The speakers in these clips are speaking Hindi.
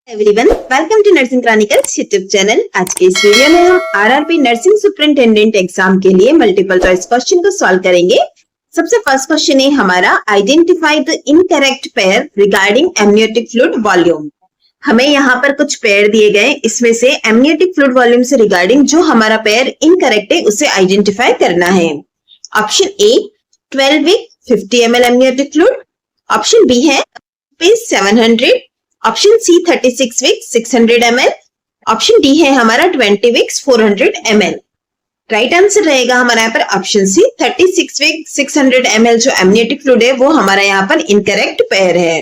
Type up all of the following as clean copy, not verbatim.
Everyone, welcome to nursing chronicles YouTube channel. आज के इस वीडियो में हम आरआरबी नर्सिंग सुपरिटेंडेंट एग्जाम के लिए मल्टीपल चॉइस क्वेश्चन को सॉल्व करेंगे। सबसे फर्स्ट क्वेश्चन है हमारा, identify the incorrect pair regarding amniotic fluid volume. हमें यहाँ पर कुछ पेयर दिए गए, इसमें से एमनियोटिक फ्लूइड वॉल्यूम से रिगार्डिंग जो हमारा पेयर इनकरेक्ट है उसे आइडेंटिफाई करना है। Option A 12 week 50 ml amniotic fluid, option B है 700, option C 36 weeks 600 ml, option D है हमारा 20 वीक्स 400 ml। राइट आंसर रहेगा हमारा यहाँ पर ऑप्शन सी 36 वीक 600 ml जो एमनियोटिक फ्लूइड है वो हमारा यहाँ पर इनकरेक्ट पेयर है।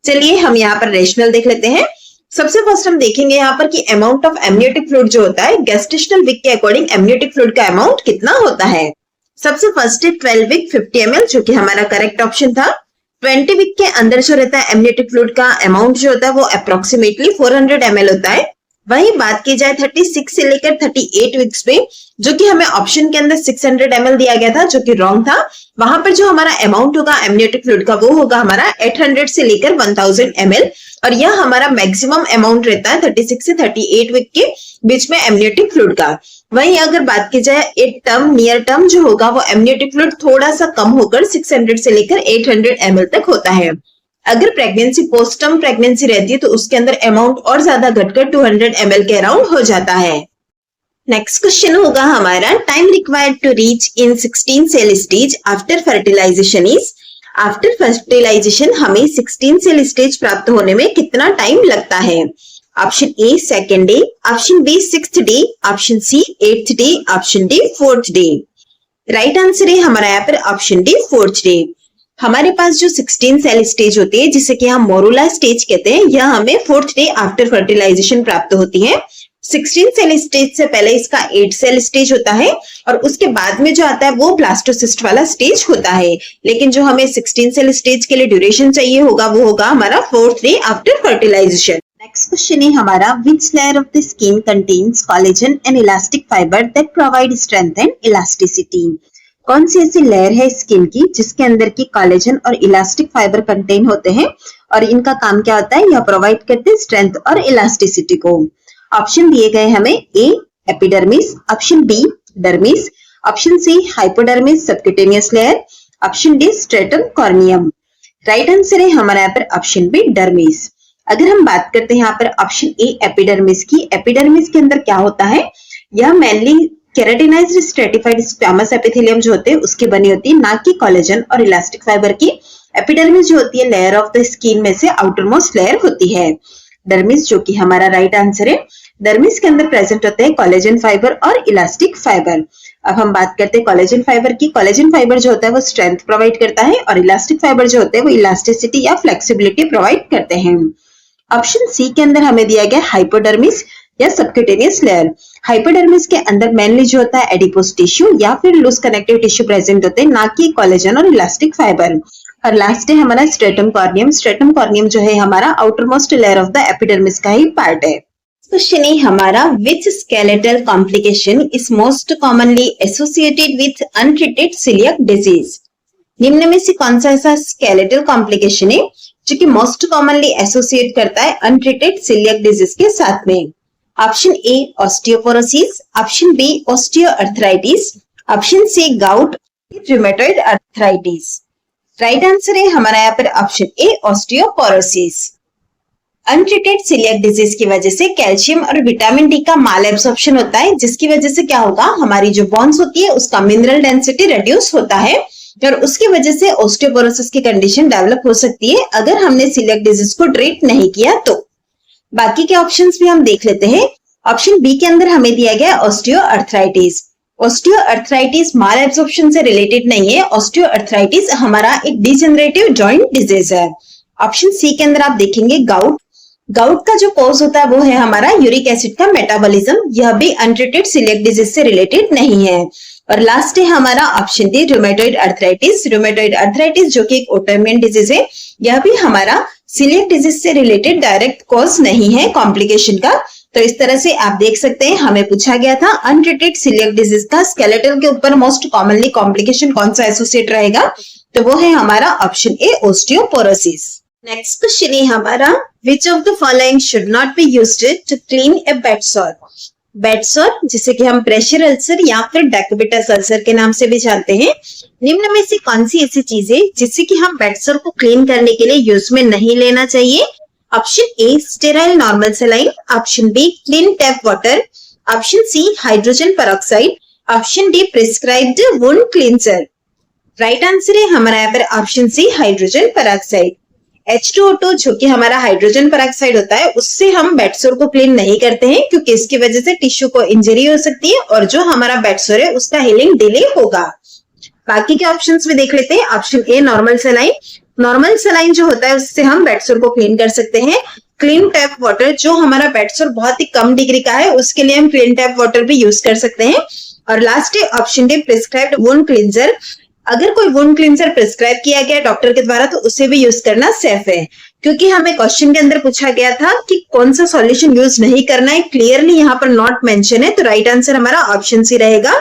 चलिए हम यहाँ पर रेशनल देख लेते हैं। सबसे फर्स्ट हम देखेंगे यहाँ पर कि अमाउंट ऑफ एमनियोटिक फ्लूइड जो होता है गेस्टेशनल वीक के अकॉर्डिंग एमनियोटिक फ्लूइड का अमाउंट कितना होता है। सबसे फर्स्ट है 12 वीक 50 ml जो कि हमारा करेक्ट ऑप्शन था। 20 वीक के अंदर जो रहता है एमनियोटिक फ्लूइड का अमाउंट जो होता है वो अप्रोक्सीमेटली 400 ml होता है। वही बात की जाए 36 से लेकर 38 वीक्स में, जो कि हमें ऑप्शन के अंदर 600 ml दिया गया था जो कि रॉन्ग था। वहां पर जो हमारा अमाउंट होगा एमनियोटिक फ्लूइड का वो होगा हमारा 800 से लेकर 1000 ml, और यह हमारा मैक्सिमम अमाउंट रहता है 36 से 38 वीक के बीच में एमनियोटिक फ्लूइड का। वहीं अगर बात की जाए एक टर्म नियर टर्म जो होगा वो एमनियोटिक फ्लूइड थोड़ा सा कम होकर 600 से लेकर 800 ml तक होता है। अगर प्रेगनेंसी पोस्ट टर्म प्रेगनेंसी रहती है तो उसके अंदर अमाउंट और ज्यादा घटकर 200 ml के अराउंड हो जाता है। नेक्स्ट क्वेश्चन होगा हमारा, time required to reach in 16 cell stage after fertilization is. After fertilization हमें 16 सेल स्टेज प्राप्त होने में कितना टाइम लगता है। Option A second day, option B 6th day, option C 8th day, option D 4th day. Right answer है हमारा यहाँ पर ऑप्शन डी 4th डे। हमारे पास जो 16 सेल स्टेज होती है जिसे कि हम मोरूला स्टेज कहते हैं, यह हमें 4th डे आफ्टर फर्टिलाइजेशन प्राप्त होती है। 16 सेल स्टेज से पहले इसका 8 सेल स्टेज होता है और उसके बाद में जो आता है वो ब्लास्टोसिस्ट वाला स्टेज होता है। लेकिन जो हमें 16 सेल स्टेज के लिए ड्यूरेशन चाहिए होगा वो होगा हमारा 4th day after fertilization. Next question है हमारा, which layer of the skin contains collagen and elastic fibre that provide strength and elasticity. कौन सी ऐसी लेयर है स्किन की जिसके अंदर की कोलेजन और इलास्टिक फाइबर कंटेन होते हैं और इनका काम क्या होता है, यह प्रोवाइड करते हैं स्ट्रेंथ और इलास्टिसिटी को। ऑप्शन दिए गए हमें, A epidermis, option B dermis, option C hypodermis subcutaneous layer, option D stratum corneum. Right answer है हमारा यहाँ पर ऑप्शन बी डर्मिस। अगर हम बात करते हैं यहाँ पर ऑप्शन ए एपिडर्मिस की, एपिडर्मिस के अंदर क्या होता है, यह mainly keratinised stratified squamous epithelium जो होते हैं उसकी बनी होती है, ना कि कोलेजन और इलास्टिक फाइबर की। एपिडर्मिस जो होती है लेयर ऑफ द स्किन में से आउटर मोस्ट लेयर होती है। डर्मिस जो कि हमारा राइट आंसर है। डर्मिस के अंदर प्रेजेंट होते हैं कोलेजन फाइबर और इलास्टिक फाइबर। अब हम बात करते हैं कोलेजन फाइबर की। कोलेजन फाइबर जो होता है वो स्ट्रेंथ प्रोवाइड करता है और इलास्टिक फाइबर जो होते हैं वो इलास्टिसिटी या फ्लेक्सिबिलिटी प्रोवाइड करते हैं। ऑप्शन सी के अंदर हमें दिया गया हाइपोडर्मिस या सबक्यूटेनियस लेयर। हाइपोडर्मिस के अंदर मेनली जो होता है एडिपोस टिश्यू या फिर लूज कनेक्टिव टिश्यू प्रेजेंट होते हैं, ना कि कोलेजन और इलास्टिक फाइबर। और लास्ट है हमारा स्ट्रेटम कॉर्नियम। स्ट्रेटम कॉर्नियम जो है हमारा outer most layer of the epidermis का ही पार्ट है। क्वेश्चन है हमारा, which skeletal complication is most commonly associated with untreated coeliac disease. निम्न में से कौन सा ऐसा स्केलेटल कॉम्प्लिकेशन है जो कि मोस्ट कॉमनली एसोसिएट करता है अनट्रीटेड सीलियक डिजीज के साथ में। Option A osteoporosis, option B osteoarthritis, option C gout, rheumatoid arthritis. Right answer है हमारा यहाँ पर option A osteoporosis. Untreated coeliac disease की वजह से कैल्शियम और विटामिन डी का माल एब्सॉर्प्शन होता है, जिसकी वजह से क्या होगा, हमारी जो बोन्स होती है उसका मिनरल डेंसिटी रिड्यूस होता है और उसकी वजह से ऑस्टियोपोरोसिस की कंडीशन डेवलप हो सकती है अगर हमने सीलियक डिजीज को ट्रीट नहीं किया तो। बाकी के ऑप्शंस भी हम देख लेते हैं। ऑप्शन बी के अंदर हमें दिया गया ऑस्टियोआर्थराइटिस। ऑस्टियोआर्थराइटिस माल एब्सॉर्प्शन से रिलेटेड नहीं है। ऑस्टियोआर्थराइटिस हमारा एक डिजेनरेटिव जॉइंट डिजीज है। ऑप्शन सी के अंदर आप देखेंगे गाउट। गाउट का जो कॉज होता है वो है हमारा यूरिक एसिड का मेटाबॉलिज्म, यह भी अनट्रीटेड सीलियक डिजीज से रिलेटेड नहीं है। और लास्ट है हमारा option D rheumatoid arthritis. Rheumatoid arthritis जो कि एक ऑटोइम्यून डिजीज है, यह भी हमारा सीलियक डिजीज से रिलेटेड डायरेक्ट कॉज नहीं है कॉम्प्लिकेशन का। तो इस तरह से आप देख सकते हैं हमें पूछा गया था अनट्रीटेड सीलियक डिजीज का स्केलेटल के ऊपर मोस्ट कॉमनली कॉम्प्लिकेशन कौन सा एसोसिएट रहेगा, तो वो है हमारा option A osteoporosis. Next question है हमारा, which of the following should not be used to clean a bed sore. Bed sore जिसे कि हम प्रेशर अल्सर या फिर डेकुबिटस अल्सर के नाम से भी जानते हैं, निम्न में से कौन सी ऐसी चीज है जिससे कि हम बेड सोर को क्लीन करने के लिए यूज में नहीं लेना चाहिए। Option A sterile normal saline, option B clean tap water, option C hydrogen peroxide, option D prescribed wound cleanser. Right answer है हमारा यहाँ पर option C hydrogen peroxide. H2O2 जो कि हमारा हाइड्रोजन पेरोक्साइड होता है, उससे हम बेड सोर को क्लीन नहीं करते हैं क्योंकि इसकी वजह से टिश्यू को इंजरी हो सकती है और जो हमारा बेड सोर है उसका हीलिंग डिले होगा। बाकी के ऑप्शंस में देख लेते हैं। Option a normal saline, normal saline जो होता है उससे हम बेड सोर को क्लीन कर सकते हैं। क्लीन टैप वाटर, जो हमारा बेड सोर बहुत ही कम डिग्री का है उसके लिए हम क्लीन टैप वाटर भी यूज कर सकते हैं। और लास्ट है option D prescribed wound cleanser, अगर कोई वुंड क्लींसर प्रिस्क्राइब किया गया डॉक्टर के द्वारा तो उसे भी यूज करना सेफ है, क्योंकि हमें क्वेश्चन के अंदर पूछा गया था कि कौन सा सॉल्यूशन यूज नहीं करना है, क्लियरली यहाँ पर नॉट मेंशन है, तो राइट आंसर हमारा ऑप्शन सी रहेगा।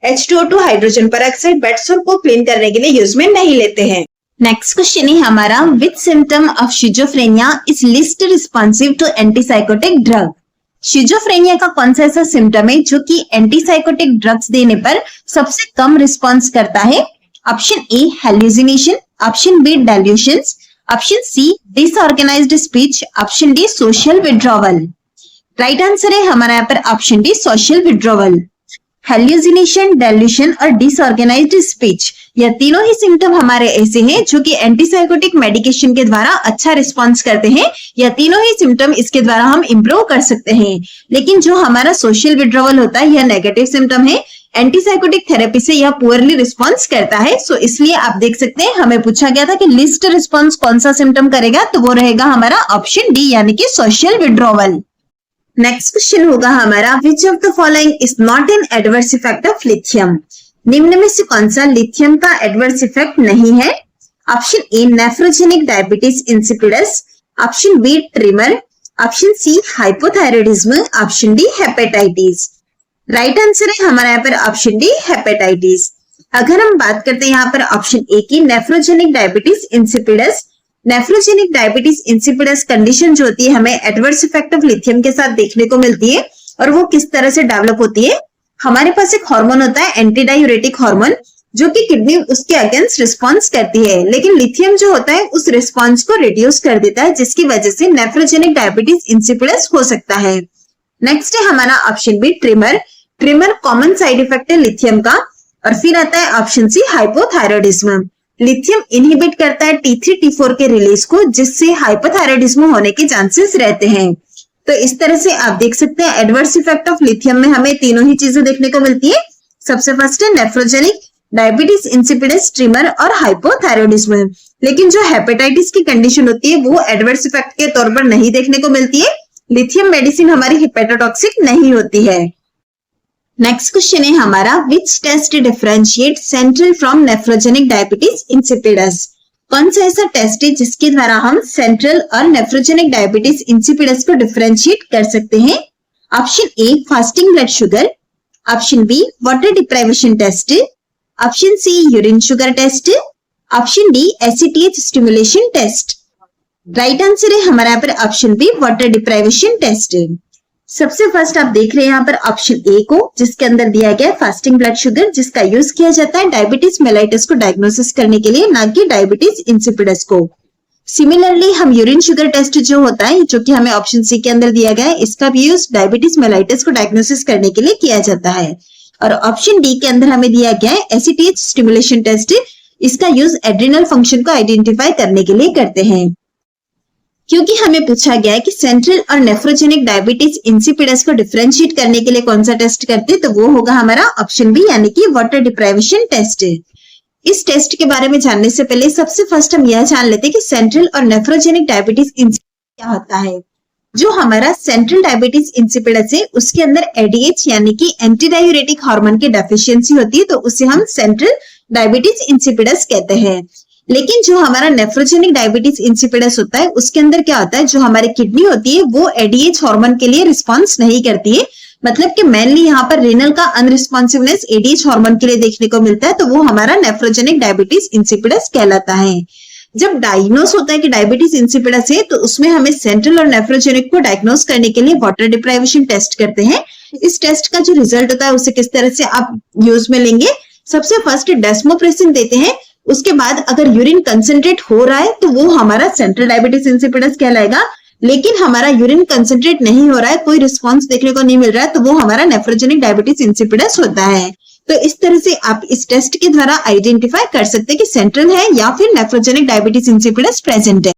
H2O2 हाइड्रोजन पेरोक्साइड बेड सोर को क्लीन करने के लिए यूज में नहीं लेते हैं। नेक्स्ट क्वेश्चन है हमारा, which symptom of schizophrenia is least responsive to antipsychotic drug. Schizophrenia का कौन सा ऐसा सिम्टम है जो कि एंटीसाइकोटिक ड्रग्स देने पर सबसे कम रिस्पॉन्स करता है। Option A hallucination, option B delusions, option C disorganised speech, option D social withdrawal. Right answer है हमारा यहाँ पर option D social withdrawal. Hallucination, delusion और डिसऑर्गेनाइज्ड स्पीच, यह तीनों ही सिम्टम हमारे ऐसे हैं जो कि एंटीसाइकोटिक मेडिकेशन के द्वारा अच्छा रिस्पॉन्स करते हैं। यह तीनों ही सिम्टम इसके द्वारा हम इंप्रूव कर सकते हैं। लेकिन जो हमारा सोशल विड्रॉवल होता है यह नेगेटिव सिम्टम है, एंटीसाइकोटिक थेरेपी से यह पुअरली रिस्पॉन्स करता है। सो इसलिए आप देख सकते हैं हमें पूछा गया था कि लिस्ट रिस्पॉन्स कौन सा सिम्टम करेगा, तो वो रहेगा हमारा ऑप्शन डी यानी कि सोशल विड्रॉवल। नेक्स्ट क्वेश्चन होगा हमारा, which of the following is not an adverse effect of lithium. निम्न में से कौन सा लिथियम का एडवर्स इफेक्ट नहीं है। Option A nephrogenic diabetes insipidus, option B tremor, option C hypothyroidism, option D hepatitis. Right answer है हमारा यहाँ पर ऑप्शन डी हेपेटाइटिस। अगर हम बात करते हैं यहाँ पर ऑप्शन ए की nephrogenic diabetes insipidus, nephrogenic diabetes insipidus condition जो होती है हमें एडवर्स इफेक्ट ऑफ लिथियम के साथ देखने को मिलती है। और वो किस तरह से डेवलप होती है, हमारे पास एक हार्मोन होता है एंटीडायूरेटिक हार्मोन जो कि किडनी उसके अगेंस्ट रिस्पॉन्स करती है, लेकिन लिथियम जो होता है उस रिस्पॉन्स को रिड्यूस कर देता है जिसकी वजह से नेफ्रोजेनिक डायबिटीज इंसिपिडस हो सकता है। नेक्स्ट है हमारा option B tremor, tremor common side effect है लिथियम का। और फिर आता है option C hypothyroidism, lithium inhibit करता है T3 T4 के रिलीज को जिससे हाइपोथायराइडिज्म होने के चांसेस रहते हैं। तो इस तरह से आप देख सकते हैं एडवर्स इफेक्ट ऑफ लिथियम में हमें तीनों ही चीजें देखने को मिलती है। सबसे फर्स्ट है नेफ्रोजेनिक डायबिटीज इंसिपिडस, ट्रिमर और हाइपोथायराइडिज्म। लेकिन जो हेपेटाइटिस की कंडीशन होती है वो एडवर्स इफेक्ट के तौर पर नहीं देखने को मिलती है। लिथियम मेडिसिन हमारी हेपेटोटॉक्सिक नहीं होती है। नेक्स्ट क्वेश्चन है हमारा, which test differentiate central from nephrogenic diabetes insipidus. कौन सा ऐसा टेस्ट है जिसके द्वारा हम सेंट्रल और नेफ्रोजेनिक डायबिटीज इंसिपिडस को डिफरेंशिएट कर सकते हैं। Option A fasting blood sugar, option B water deprivation test, option C urine sugar test, option D ACTH stimulation test. Right answer है हमारा यहाँ पर option B water deprivation test. सबसे फर्स्ट आप देख रहे हैं यहाँ पर ऑप्शन ए को, जिसके अंदर दिया गया है फास्टिंग ब्लड शुगर, जिसका यूज किया जाता है डायबिटीज मेलाइटस को डायग्नोसिस करने के लिए, ना कि डायबिटीज इंसिपिडस को। सिमिलरली हम यूरिन शुगर टेस्ट जो होता है, जो कि हमें ऑप्शन सी के अंदर दिया गया है, इसका भी यूज डायबिटीज मेलाइटस को डायग्नोसिस करने के लिए किया जाता है। और ऑप्शन डी के अंदर हमें दिया गया है एसीटीएच स्टिमुलेशन टेस्ट, इसका यूज एड्रिनल फंक्शन को आइडेंटिफाई करने के लिए करते हैं। क्योंकि हमें पूछा गया है कि सेंट्रल और नेफ्रोजेनिक डायबिटीज इंसिपिडस को डिफरेंशिएट करने के लिए कौन सा टेस्ट करते हैं, तो वो होगा हमारा ऑप्शन बी यानी कि वाटर डिप्राइवेशन टेस्ट। इस टेस्ट के बारे में जानने से पहले सबसे फर्स्ट हम यह जान लेते हैं कि सेंट्रल और नेफ्रोजेनिक डायबिटीज इंसिपिडस क्या होता है। जो हमारा सेंट्रल डायबिटीज इंसिपिडस है उसके अंदर एडीएच यानी कि एंटी डायूरेटिक हार्मोन की डेफिशिएंसी होती है, तो उसे हम सेंट्रल डायबिटीज इंसिपिडस कहते हैं। लेकिन जो हमारा नेफ्रोजेनिक डायबिटीज इंसिपिडस होता है उसके अंदर क्या होता है, जो हमारी किडनी होती है वो एडीएच हार्मोन के लिए रिस्पॉन्स नहीं करती है। मतलब कि मेनली यहाँ पर रीनल का अनरिस्पॉन्सिवनेस एडीएच हार्मोन के लिए देखने को मिलता है, तो वो हमारा नेफ्रोजेनिक डायबिटीज इंसिपिडस कहलाता है। जब डायग्नोस होता है कि डायबिटीज इंसिपिडस है, तो उसमें हमें सेंट्रल और नेफ्रोजेनिक को डायग्नोस करने के लिए वाटर डिप्राइवेशन टेस्ट करते हैं। इस टेस्ट का जो रिजल्ट होता है उसे किस तरह से आप यूज में लेंगे, सबसे फर्स्ट डेस्मोप्रेसिन देते हैं, उसके बाद अगर यूरिन कंसेंट्रेट हो रहा है तो वो हमारा सेंट्रल डायबिटीज इंसिपिडस कहलाएगा। लेकिन हमारा यूरिन कंसेंट्रेट नहीं हो रहा है, कोई रिस्पॉन्स देखने को नहीं मिल रहा है, तो वो हमारा नेफ्रोजेनिक डायबिटीज इंसिपिडस होता है। तो इस तरह से आप इस टेस्ट के द्वारा आइडेंटिफाई कर सकते हैं कि सेंट्रल है या फिर नेफ्रोजेनिक डायबिटीज इंसिपिडस प्रेजेंट है।